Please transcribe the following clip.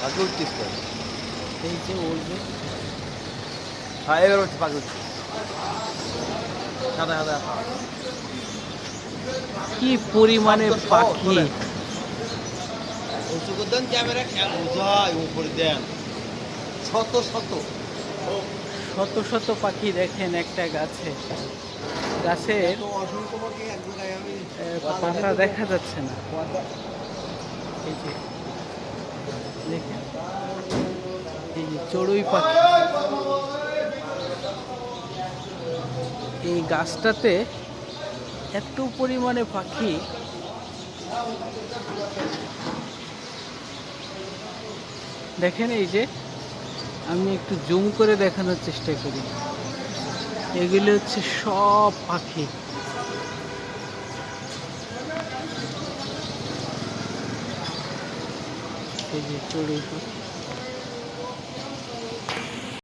পাখি উঠতিস তো। এই যে উড়বে। হ্যাঁ এবার হচ্ছে পাখি উঠছে। সাদা সাদা কি পরিমাণে শব্দ সহ পাখি! তোলেন। উঁচু করে দেন ক্যামেরা উজায় উপরে দেন শত শত। শত শত পাখি দেখেন একটা গাছে। গাছের এত অসংখ্য পাখি এক জায়গায় আমি পাতা দেখা যাচ্ছে না। এই যে দেখেন, এই যে চড়ুই পাখি। এই গাছটাতে এত পরিমাণে পাখি, দেখেন। এই যে আমি একটু জুম করে দেখানোর চেষ্টা করি, এগুলো হচ্ছে সব পাখি। এই যে চড়ুই পাখি।